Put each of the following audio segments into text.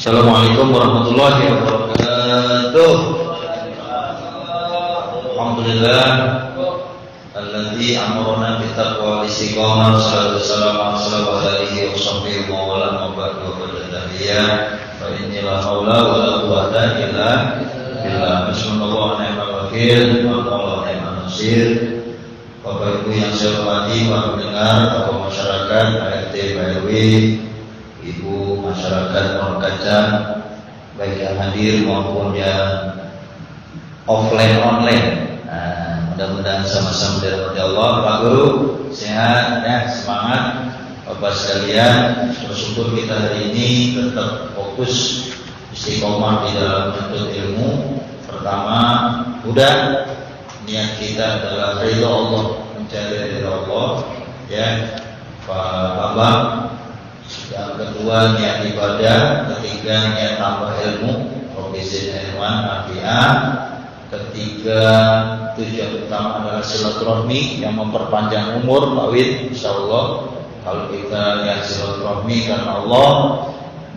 Assalamualaikum warahmatullahi wabarakatuh. Alhamdulillah alladzi amarna bi taqwa wa istiqamah. Sallallahu alaihi wasallam wa ala mabadu wa badaliyah wa inilah haula wa la quwwata illa billah. Bismillah wa ni'mal wakil wa Allah ni'mal nasir. Bapak Ibu yang saya hormati, para pendengar, tokoh masyarakat, ART, RW, Ibu masyarakat Purwokerto, baik yang hadir maupun yang offline online. Mudah-mudahan sama-sama dirahmati Allah. Pak Guru sehat ya, semangat. Bapak sekalian, bersyukur kita hari ini tetap fokus istiqomah di dalam menuntut ilmu. Pertama, udah niat kita adalah ridha Allah, mencari ridha Allah ya, Pak Bambang. Yang kedua niat ibadah, ketiga niat tambah ilmu, profesi ilmuwan, afiah. Ketiga tujuan utama adalah silaturahmi yang memperpanjang umur, Pak Wid, insyaallah. Kalau kita lihat silaturahmi karena Allah,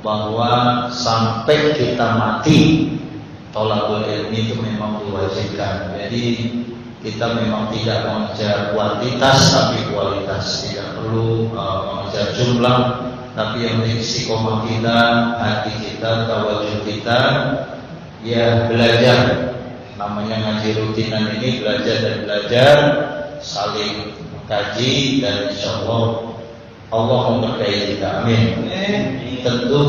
bahwa sampai kita mati thalabul ilmi itu memang diwajibkan. Jadi kita memang tidak mengejar kuantitas tapi kualitas, tidak perlu mengejar jumlah, tapi yang menjadi istiqomah kita, hati kita, tawajuh kita, ya belajar. Namanya ngaji rutinan ini belajar dan belajar, saling mengkaji, dan insya Allah memberkahi kita. Amin. Tentu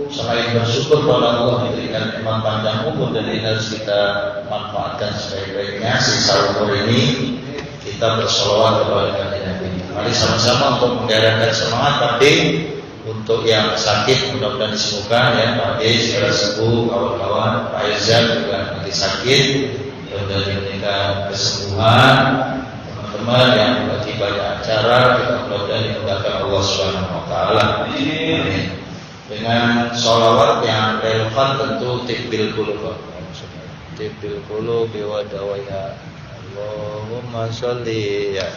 selain bersyukur pada Allah diberikan iman panjang umur, dan ini harus kita manfaatkan sebaik-baiknya. Sisa umur ini kita bersolawat kepada Nabi. Mari sama-sama untuk menggerakkan semangat tadi. Untuk yang sakit mudah-mudahan disembuhkan ya, Pak D segera sembuh, kawan-kawan, Pak Izzat juga nanti sakit, mudah-mudahan diberikan kesembuhan. Teman-teman yang lagi banyak acara, kita mudah-mudahan dimudahkan Allah Subhanahu wa taala. Amin. Dengan sholawat yang relevan tentu tibbil qulub. Tibbil qulub wa dawaiha. Allahumma sholli ya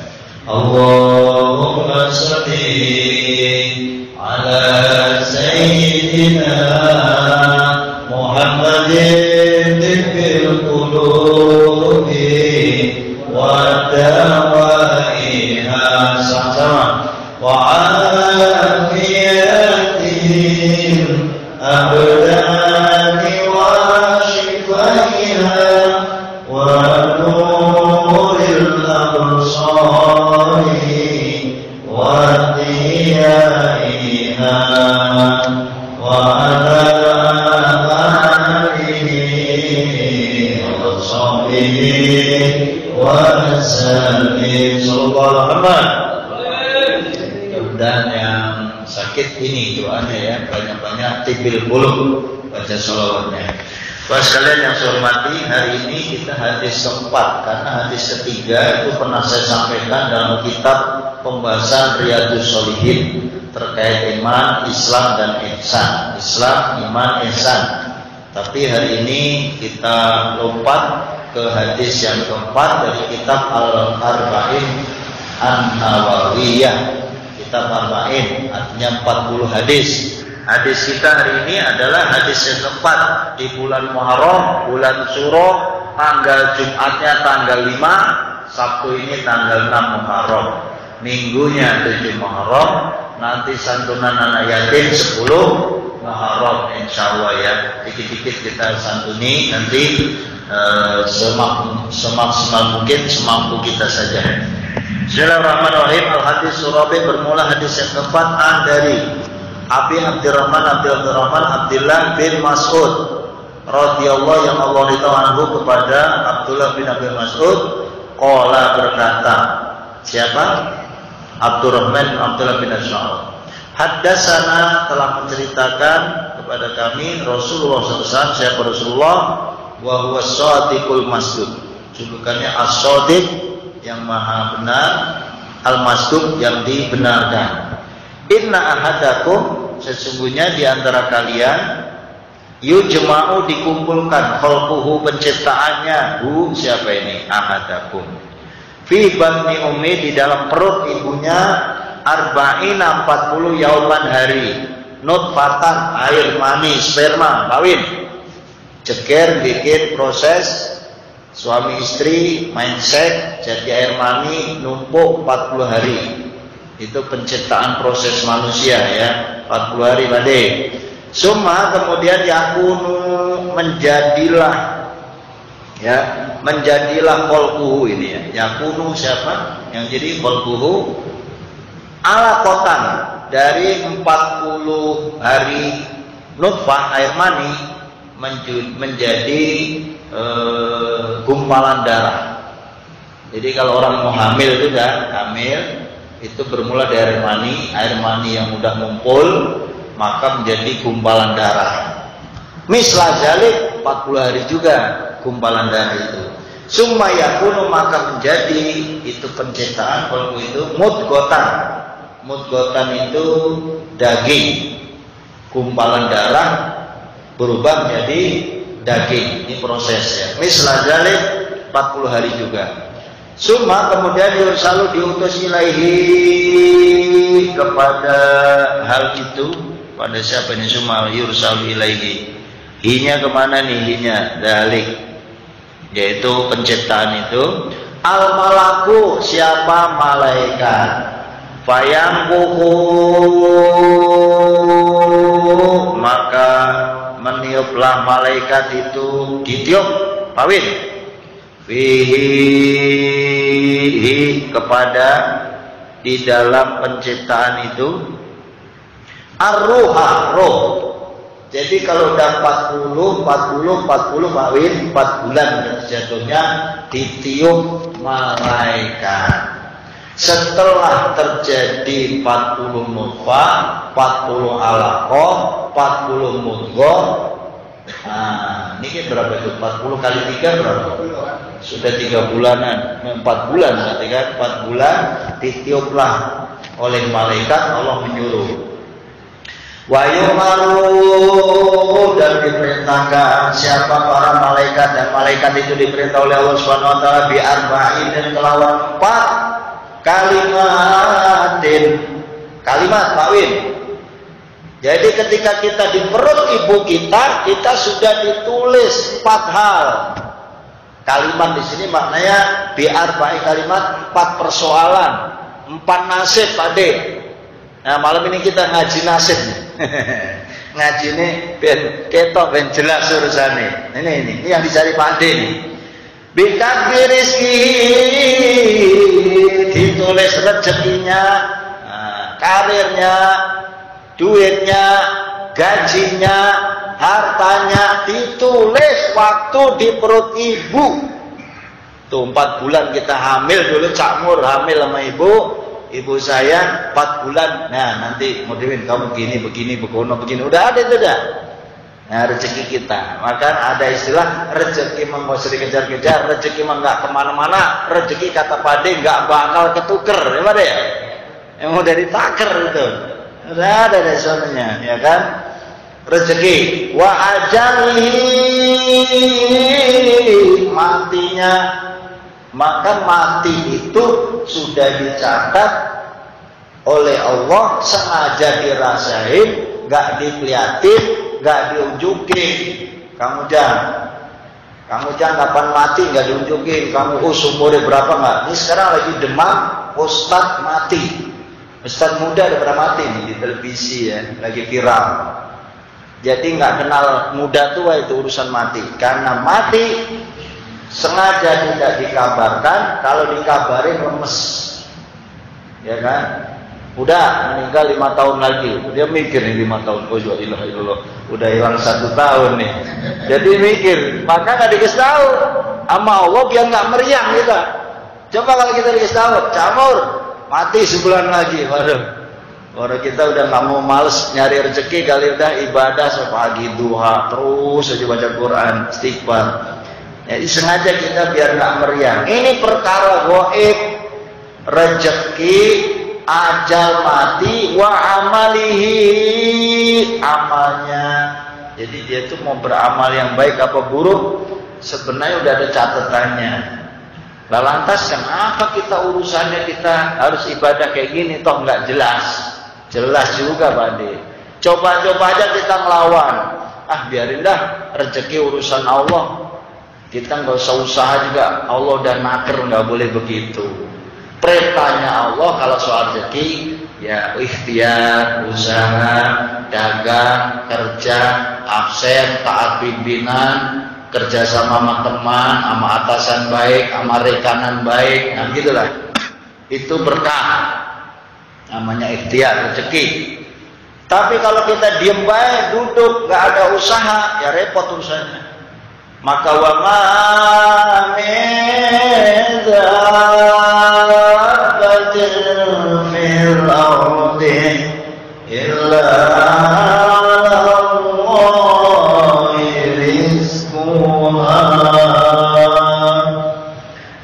Allahumma sholli ala sayyidina Muhammadin tibbil qulub wa dawaiha sama wa afiyatin abdani wa shifaiha wa nuril absari wa diyaiha wa ala alihi wa sahbihi wa sallim. Sallallahu alaihi. Mudah-mudahan yang sakit ini doanya ya, banyak-banyak tibbil qulub, baca sholawatnya. Bapak sekalian yang saya hormati, hari ini kita hadis keempat, karena hadis ketiga itu pernah saya sampaikan dalam kitab pembahasan Riyadhus Shalihin terkait iman, Islam dan ihsan. Islam, iman, ihsan. Tapi hari ini kita lompat ke hadis yang keempat dari kitab Al-Arba'in An-Nawawiyah. Kitab Arba'in artinya 40 hadis. Hadis kita hari ini adalah hadis yang keempat di bulan Muharram, bulan Syuro, tanggal Jumatnya tanggal 5, Sabtu ini tanggal 6 Muharram, minggunya 7 Muharram, nanti santunan anak yatim 10 Muharram, insyaallah ya. Dikit-dikit kita santuni nanti semaksimal mungkin, semampu kita saja. Bismillahirrahmanirrahim. Al-hadis Surabi bermula hadis yang keempat dari Abi Abdurrahman Abdullah bin Mas'ud radhiyallahu yang Allah ridha anhu kepada Abdullah bin Abi Mas'ud qala berkata, siapa? Abdurrahman Abdullah bin Mas'ud. Haddatsana telah menceritakan kepada kami Rasulullah SAW, siapa Rasulullah? Wa huwa shadiqul masduq. Julukannya as-shadiq yang maha benar, al-masduq yang dibenarkan. Inna ahadakum, sesungguhnya di antara kalian, yujma'u dikumpulkan, khalquhu penciptaannya, hu siapa ini? Ahadakum. Fi batni ummi di dalam perut ibunya, arba'ina 40 yauman hari, nutfatan, air mani, sperma, kawin. Ceger bikin proses suami istri main seks, jadi air mani numpuk 40 hari. Itu penciptaan proses manusia ya, 40 hari badai. Summa kemudian yakunu menjadilah ya, menjadilah kholquhu ini ya. Yakunu siapa? Yang jadi kholquhu alaqatan dari 40 hari nutfah air mani menjadi gumpalan darah. Jadi kalau orang mau hamil itu kan, hamil itu bermula dari air mani yang udah ngumpul maka menjadi gumpalan darah. Mislah zalik 40 hari juga gumpalan darah itu. Summa yakunu maka menjadi itu penciptaan kalau itu mudghatan. Mudghatan itu daging. Gumpalan darah berubah menjadi daging. Ini proses ya. Mislah zalik 40 hari juga. Summa kemudian yursalu diutus ilaihi kepada hal itu, pada siapa ini? Summa yursalu ilaihi. Hinya kemana nih hinya? Dalik, yaitu penciptaan itu. Al malaku siapa? Malaikat. Fayamkuhu maka meniuplah malaikat itu, ditiup pawin. Fihi kepada di dalam penciptaan itu ar-ruha, roh. Jadi kalau udah 40 kawin 4 bulan jatuhnya ditiup malaikat. Setelah terjadi 40 nutfah, 40 alaqah, 40 mudghah. Nah, ini berapa itu? 40 kali 3 berapa? Sudah 3 bulanan, 4 bulan berarti kan? 4 bulan ditiuplah oleh malaikat, Allah menyuruh. Wa yumaru dan diperintahkan siapa para malaikat, dan malaikat itu diperintah oleh Allah Subhanahu wa taala bi arba'in dan kelawan 4 kalimat kawin. Jadi ketika kita di perut ibu kita sudah ditulis 4 hal. Kalimat di sini maknanya biar baik kalimat 4 persoalan, 4 nasib Pakde. Nah malam ini kita ngaji nasib. Ngaji ini ben ketok ben jelas urusannya. Ini yang dicari Pakde nih. Bitakbir rizki ditulis rezekinya, karirnya, duitnya, gajinya, hartanya ditulis waktu di perut ibu. Tuh 4 bulan kita hamil dulu, Cak Mur hamil sama ibu saya 4 bulan. Nah nanti mau diwin kamu begini, begini. Udah ada itu dah. Nah rezeki kita. Maka ada istilah rezeki memang mau dikejar-kejar, rezeki memang nggak kemana-mana, rezeki kata Pade nggak bakal ketuker, ya Pade ya? Yang mau dari taker itu. Udah ada dari sononya, ya kan? Rezeki wa ajalihi matinya, maka mati itu sudah dicatat oleh Allah, sengaja dirasain, nggak dikeliatin, nggak diunjukin. Kamu jangan kapan mati nggak diunjukin. Kamu umurnya berapa nggak? Ini sekarang lagi demam, Ustadz mati. Ustadz muda udah pernah mati nih di televisi ya, lagi viral. Jadi nggak kenal muda tua itu urusan mati. Karena mati sengaja tidak dikabarkan, kalau dikabarin lemes, ya kan? Udah meninggal 5 tahun lagi, dia mikir nih 5 tahun, oh ya ilah, udah hilang 1 tahun nih. Jadi mikir, maka nggak dikasih tahu sama Allah biar nggak meriang kita. Coba kalau kita dikasih tahu, Camur mati sebulan lagi, waduh. Orang kita udah nggak mau males nyari rezeki kali, udah ibadah sepagi duha terus aja baca Quran, istighfar. Jadi sengaja kita biar nggak meriang. Ini perkara gaib, rezeki, ajal mati, wa amalihi amalnya. Jadi dia tuh mau beramal yang baik apa buruk sebenarnya udah ada catatannya. Lah lantas kenapa kita urusannya kita harus ibadah kayak gini toh nggak jelas? Jelas juga Pak Ade. Coba-coba aja kita ngelawan. Ah biarin dah, rezeki urusan Allah. Kita nggak usah usaha juga. Allah udah naker, nggak boleh begitu. Perintahnya Allah kalau soal rezeki, ya ikhtiar, usaha, dagang, kerja, absen, taat pimpinan, kerja sama teman, sama atasan baik, sama rekanan baik, nah gitulah. Itu berkah. Namanya ikhtiar, rezeki. Tapi kalau kita diem baik, duduk, nggak ada usaha, ya repot urusannya. Maka wa ma min dzabbatin fil ardi illa 'alallahi rizquha.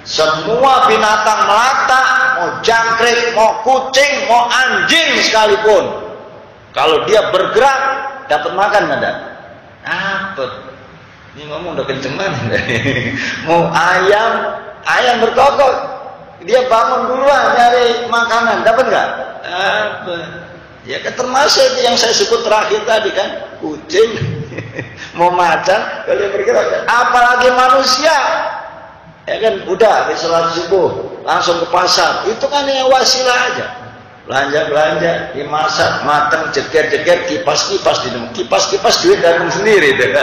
Semua binatang melata, mau jangkrik, mau kucing, mau anjing sekalipun, kalau dia bergerak dapat makan nggak ada? Dapat. Ini ngomong udah kenceng banget. Mau ayam berkokok, dia bangun duluan nyari makanan, dapat nggak? Dapat. Ya kan termasuk itu yang saya sebut terakhir tadi kan, kucing, mau macan, kalau dia bergerak. Apalagi manusia, ya kan udah habis sholat subuh langsung ke pasar, itu kan yang wasilah aja. Belanja, dimasak, matang, jeger, kipas-kipas duit datang sendiri tuh.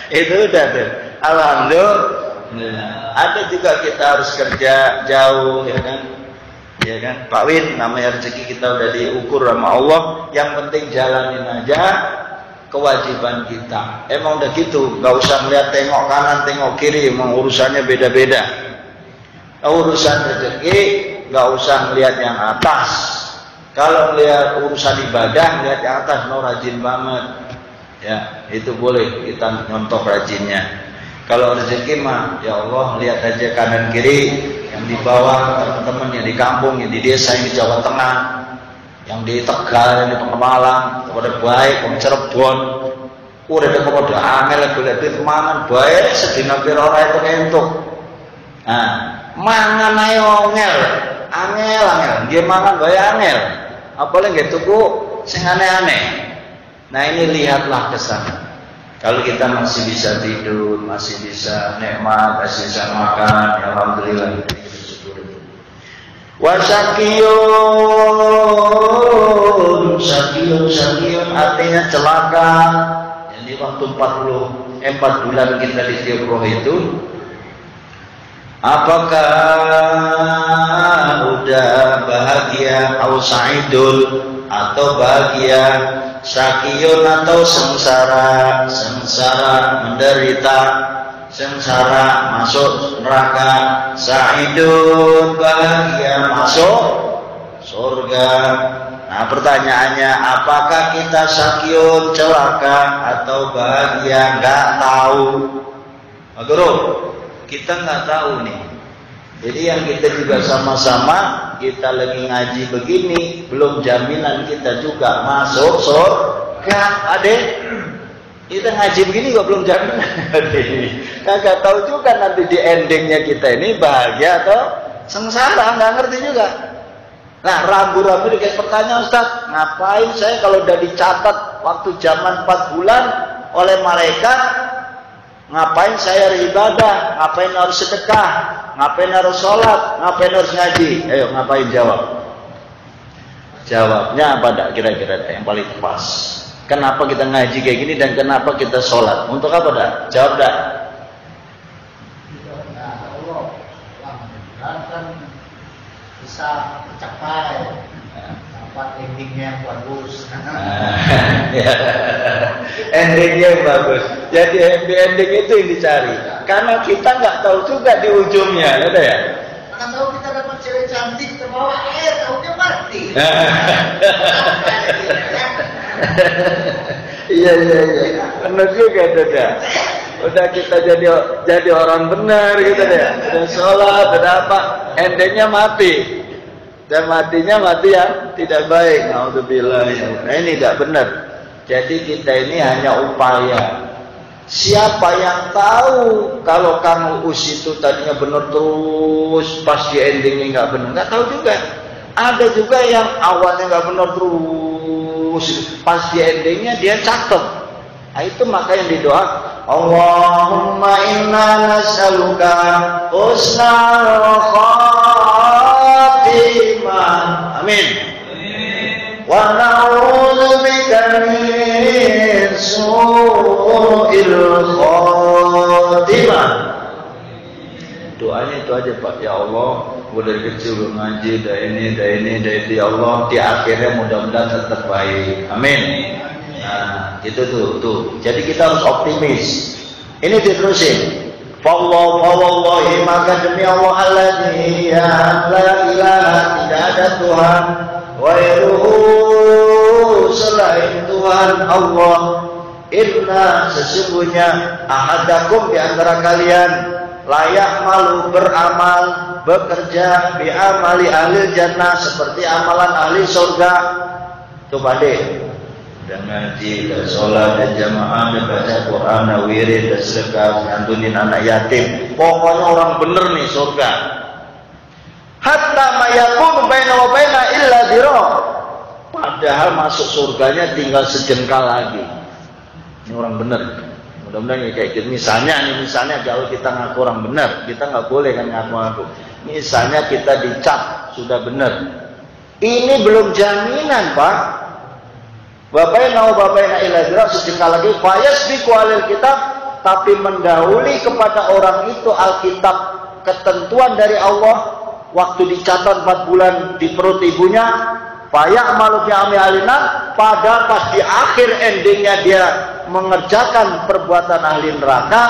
Itu udah tuh. Alhamdulillah. Ada juga kita harus kerja jauh, ya kan? Ya kan? Pak Win, namanya rezeki kita udah diukur sama Allah. Yang penting jalanin aja kewajiban kita. Emang udah gitu, nggak usah melihat tengok kanan, tengok kiri, emang urusannya beda-beda. Urusan rezeki nggak usah melihat yang atas. Kalau melihat urusan ibadah, melihat yang atas, no rajin banget. Ya, itu boleh kita nyontok rajinnya. Kalau rezeki mah, ya Allah, lihat aja kanan kiri, yang di bawah teman-teman yang di kampung, yang di desa, yang di Jawa Tengah, yang di Tegal, yang di Pemalang, pada baik, yang Cirebon, udah ada kepada angel, boleh duit mangan baik, sedina pira ora itu entuk. Nah, mangan ayo angel, dia mangan bae angel. Apalagi nggih tuku sing aneh-aneh. Nah, ini lihatlah ke sana. Kalau kita masih bisa tidur, masih bisa nikmat, masih bisa makan, ya alhamdulillah kita bersyukur. Sakiyun artinya celaka. Jadi waktu 4 bulan kita di Tiongkok itu, apakah udah bahagia atau sa'idul atau bahagia, syakiyun atau sengsara menderita, sengsara masuk neraka, sa'idun bahagia masuk surga. Nah pertanyaannya, apakah kita syakiyun celaka atau bahagia? Nggak tahu. Guru, kita nggak tahu nih. Jadi yang kita juga sama-sama, kita lagi ngaji begini, belum jaminan kita juga masuk surga. Adek, kita ngaji begini juga belum jaminan. Nggak tahu juga nanti di endingnya kita ini bahagia atau sengsara, nggak ngerti juga. Nah, ragu-ragu dikasih pertanyaan, Ustaz, ngapain saya kalau udah dicatat waktu zaman 4 bulan oleh malaikat, ngapain saya beribadah, ngapain harus sedekah, ngapain harus sholat, ngapain harus ngaji? Ayo, ngapain jawab? Jawabnya apa dak kira-kira yang paling pas? Kenapa kita ngaji kayak gini dan kenapa kita sholat? Untuk apa dak? Jawab dak. Kan bisa tercapai, dapat endingnya yang bagus. Endingnya yang bagus. Jadi ending itu yang dicari. Karena kita nggak tahu juga di ujungnya, ada ya? Karena tahu kita dapat cewek cantik terbawa air, tahunya mati. Iya. Benar juga itu dah. Udah kita jadi orang benar gitu deh. Udah sholat, udah apa? Endingnya mati. Dan matinya mati yang tidak baik. Naudzubillah. Nah ini tidak benar. Jadi kita ini hanya upaya. Siapa yang tahu kalau Kang Uus itu tadinya benar terus, pas di endingnya nggak benar? Nggak tahu juga. Ada juga yang awalnya nggak benar terus, bagus. Pas di endingnya dia cakep. Nah, itu maka yang didoa, Allahumma inna nas'aluka husnal khatimah. Amin. Wa na'udzubika min su'il khatimah. Doanya itu aja Pak. Ya Allah, gue dari kecil gue ngaji, dah ini, ya Allah, di akhirnya mudah-mudahan tetap baik. Amin. Nah, itu tuh. Jadi kita harus optimis. Ini diterusin. Wallahi, maka demi Allah alladzi la ilaha, tidak ada Tuhan ghairuhu, selain Tuhan Allah. Inna, sesungguhnya ahadakum di antara kalian layak malu beramal, bekerja bi amali ahli jannah, seperti amalan ahli surga. Tuh Pade, dan ngaji, dan sholat, dan jamaah, dan baca Quran, dan wirid, dan sedekah, ngantunin anak yatim. Pokoknya orang bener nih surga. Hatta mayakun baina wa baina illa dhira. Padahal masuk surganya tinggal sejengkal lagi. Ini orang bener. Mudah-mudahan kayak gitu. Misalnya kalau kita ngaku orang benar, kita nggak boleh kan ngaku-ngaku. Misalnya kita dicap sudah benar, ini belum jaminan Pak. Bapaina ila dzira, sejengkal lagi fayasbiqu alil kitab, tapi mendahului kepada orang itu Alkitab, ketentuan dari Allah. Waktu dicatat 4 bulan di perut ibunya, fayamalu fi amalina, pada pas di akhir endingnya dia mengerjakan perbuatan ahli neraka,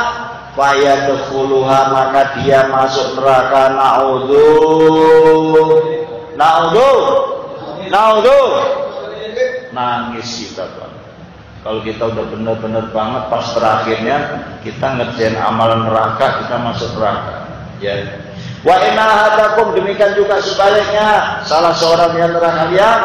fayadkhuluha, maka dia masuk neraka. Naudzu, nangis kita Pak. Kalau kita udah benar-benar banget pas terakhirnya kita ngerjain amalan neraka, kita masuk neraka. Ya. Wa inna hadakum, demikian juga sebaliknya, salah seorang di antara kalian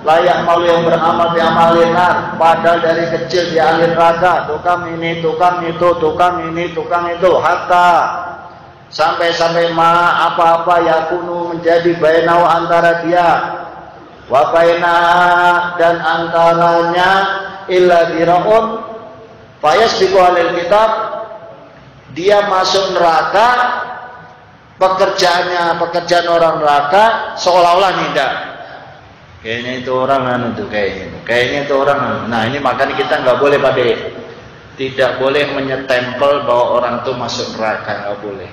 layak malu yang beramal di amalinar, padahal dari kecil dia ahli neraka, tukang ini, tukang itu, tukang ini, tukang itu, hatta sampai apa-apa yakunu menjadi bainau antara dia wa baina, dan antaranya illa diraun fayasbiqu alil kitab, dia masuk neraka. Pekerjaan orang neraka seolah-olah tidak. Kayaknya itu orang kayaknya itu orang. Nah, ini makanya kita nggak boleh tidak boleh menyetempel bahwa orang itu masuk neraka, nggak boleh.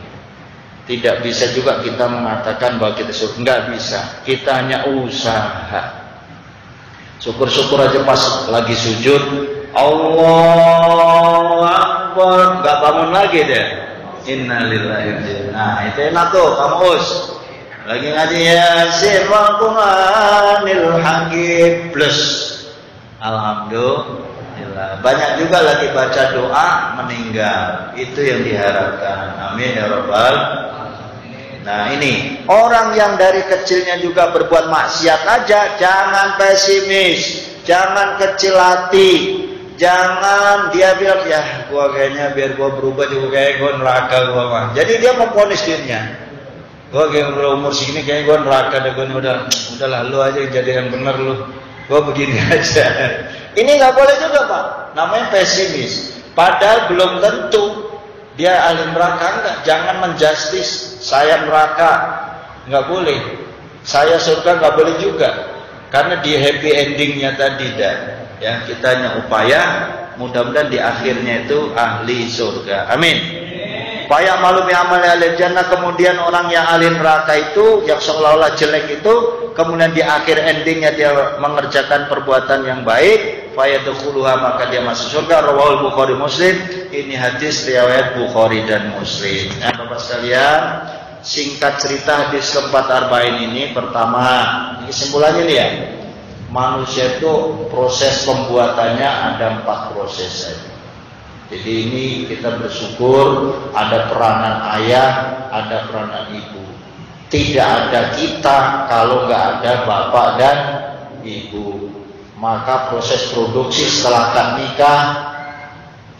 Tidak bisa juga kita mengatakan bahwa kita surga, nggak bisa. Kita hanya usaha. Syukur-syukur aja pas lagi sujud, Allahu Akbar, nggak bangun lagi deh. Innalillahi wa inna. Nah, itu enak tuh, kamu lagi ngaji Yasin wal Qur'anil Hakim plus. Alhamdulillah. Banyak juga lagi baca doa meninggal. Itu yang diharapkan. Amin ya rabbal. Nah, ini orang yang dari kecilnya juga berbuat maksiat aja, jangan pesimis, jangan kecil hati. Jangan dia bilang, ya gua kayaknya biar gua berubah juga kayak gua neraka gua mah. Jadi dia memvonis dirinya. Gua kayak umur segini kayak gua neraka deh, gua udahlah lu aja jadi yang benar lu. Gua begini aja. Ini nggak boleh juga Pak. Namanya pesimis. Padahal belum tentu dia ahli neraka, enggak. Jangan menjustis saya neraka, nggak boleh. Saya surga nggak boleh juga. Karena di happy endingnya tadi dah. Ya, kita hanya upaya mudah-mudahan di akhirnya itu ahli surga. Amin. Upaya malu bi amali ahli jannah, kemudian orang yang ahli neraka itu yang seolah-olah jelek itu, kemudian di akhir endingnya dia mengerjakan perbuatan yang baik, fayadkhuluha, maka dia masuk surga. Rawahul Bukhari Muslim. Ini hadis riwayat Bukhari dan Muslim. Nah, Bapak sekalian, singkat cerita hadis keempat arba'in ini, pertama, kesimpulannya nih ya. Manusia itu proses pembuatannya ada 4 proses saja. Jadi ini kita bersyukur ada peranan ayah, ada peranan ibu. Tidak ada kita kalau nggak ada bapak dan ibu. Maka proses produksi setelah akad nikah,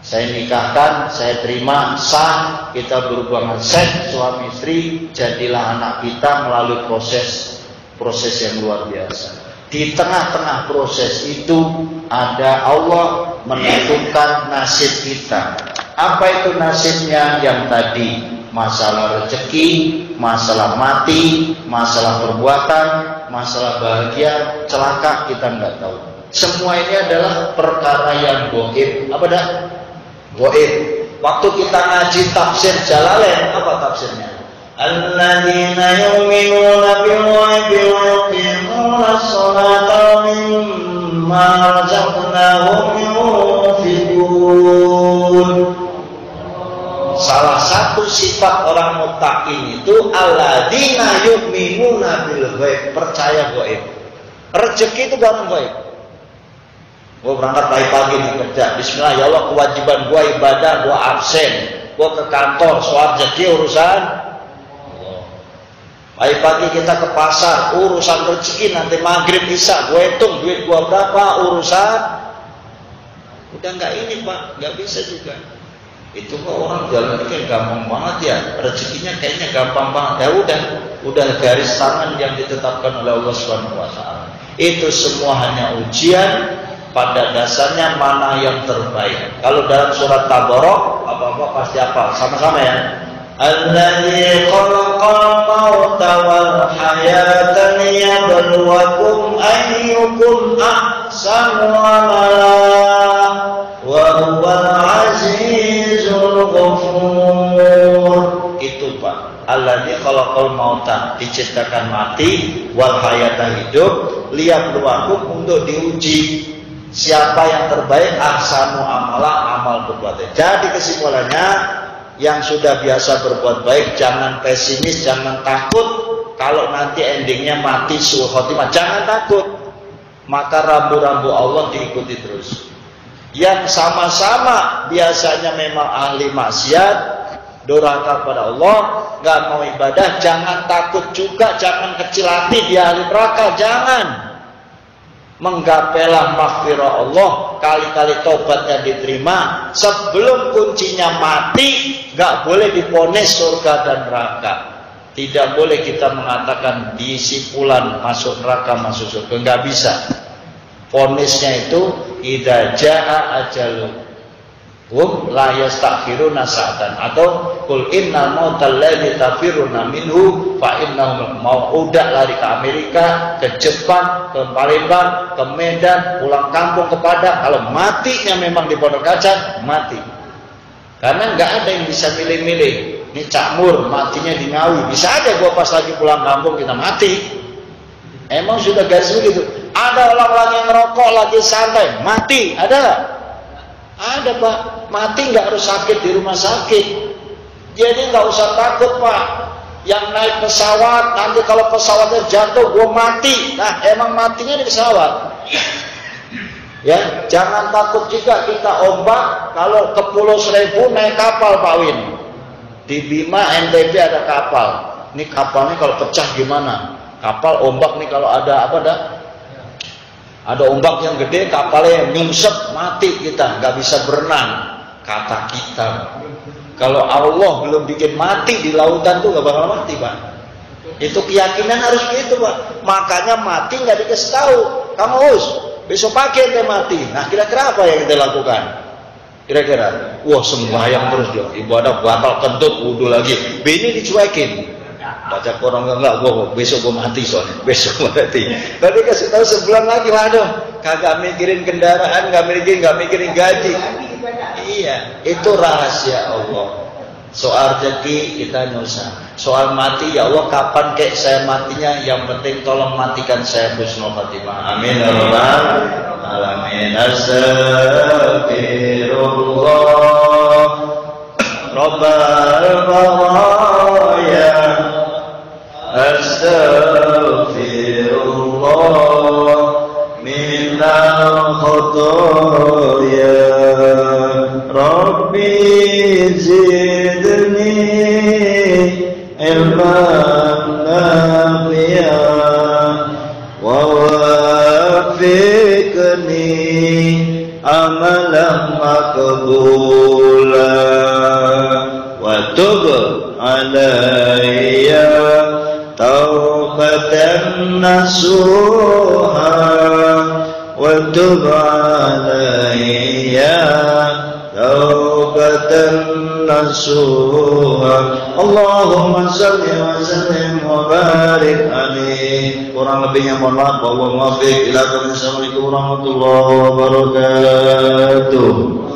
saya nikahkan, saya terima, sah, kita berhubungan seks suami istri, jadilah anak kita melalui proses yang luar biasa. Di tengah-tengah proses itu ada Allah menentukan nasib kita. Apa itu nasibnya? Yang tadi, masalah rezeki, masalah mati, masalah perbuatan, masalah bahagia, celaka, kita nggak tahu. Semua ini adalah perkara yang gaib. Apa dah? Gaib. Waktu kita ngaji tafsir Jalalain, apa tafsirnya? Alladzina yu'minuna bil ghaibi wa yuqimuna as-salata wa mimma razaqnahum yunfiqun. Salah satu sifat orang muttaqin itu alladzina yu'minuna bil ghaib, percaya gaib. Rezeki itu gampang gaib. Gua berangkat pagi-pagi nih kerja, bismillah ya Allah, kewajiban gua ibadah, gua absen, gua ke kantor, soal rezeki urusan Allah. Pagi-pagi kita ke pasar, urusan rezeki nanti maghrib isya, gua hitung duit gua berapa, urusan udah nggak ini Pak, nggak bisa juga. Itu kok orang jalan kayak gampang banget ya, rezekinya kayaknya gampang banget. Ya udah garis tangan yang ditetapkan oleh Allah Subhanahu wa taala. Itu semua hanya ujian. Pada dasarnya mana yang terbaik. Kalau dalam surat Tabarok, apa-apa pasti apa? Sama-sama ya. Alladzi khalaqal mauta wal hayata liyabluwakum ayyukum ahsanu amala wa huwal azizul ghafur. Itu Pak. Alladzi khalaqal mauta, diciptakan mati, wal hayata hidup, liyabluwakum, untuk diuji. Siapa yang terbaik? Ahsanu amala, amal berbuat. Jadi kesimpulannya, yang sudah biasa berbuat baik jangan pesimis, jangan takut kalau nanti endingnya mati su'ul khotimah. Jangan takut. Maka rambu-rambu Allah diikuti terus. Yang sama-sama biasanya memang ahli maksiat, durhaka kepada Allah, nggak mau ibadah, jangan takut juga, jangan kecil hati dia ahli neraka, jangan. Menggapailah maghfirah Allah, kali-kali tobatnya diterima. Sebelum kuncinya mati, gak boleh diponis surga dan neraka. Tidak boleh kita mengatakan diisi fulan masuk neraka, masuk surga, gak bisa. Ponisnya itu idza jaa ajaluhum la yastakhiruna sa'atan, atau qul innal mautal ladzi tafiruna minhu fa innahu mau. Udah lari ke Amerika, ke Jepang, ke Palembang, ke Medan, pulang kampung ke Padang. Kalau matinya memang di Pondok Kacan, mati. Karena nggak ada yang bisa milih-milih. Ini Cak Mur matinya di Ngawi, bisa aja gua pas lagi pulang kampung kita mati. Emang sudah garis begitu. Ada orang lagi ngerokok, lagi santai, mati. Ada nggak? Ada Pak, mati nggak harus sakit di rumah sakit. Jadi nggak usah takut Pak. Yang naik pesawat, nanti kalau pesawatnya jatuh, gue mati. Nah, emang matinya di pesawat. Ya, jangan takut juga kita ombak. Kalau ke Pulau Seribu naik kapal Pak Win. Di Bima NTB ada kapal. Ini kapalnya kalau pecah gimana? Kapal ombak nih kalau ada apa dah? Ada ombak yang gede, kapalnya nyungsep, mati kita, nggak bisa berenang. Kata kita, kalau Allah belum bikin mati di lautan tuh nggak bakal mati Pak. Itu keyakinan harus gitu Pak. Makanya mati nggak dikasih tahu. Kamu besok pagi ente mati. Nah kira-kira apa yang kita lakukan? Kira-kira, wah sembahyang terus dia, ibadah batal kentut, wudu lagi. Bini dicuekin. Baca Quran enggak, gua besok gua mati soalnya, besok mati. Tapi kasih tahu sebulan lagi, waduh, kagak mikirin kendaraan, nggak mikirin gaji. Iya, itu rahasia Allah. Soal rezeki kita nyusah. Soal mati, ya Allah kapan kek saya matinya? Yang penting tolong matikan saya husnul khatimah. Amin ya rabbal alamin. Astagfirullah Rabbal baraya. Astaghfirullah minal khotoya. Rabbi zidni ilman nafi'an wa wafiqni amalan maqbula wa tub alayya taubat nasuha wa tub alayya taubatan nasuha. Allahumma salli wa sallim wa barik alaihi. Kurang lebihnya mohon maaf. Assalamualaikum warahmatullahi wabarakatuh.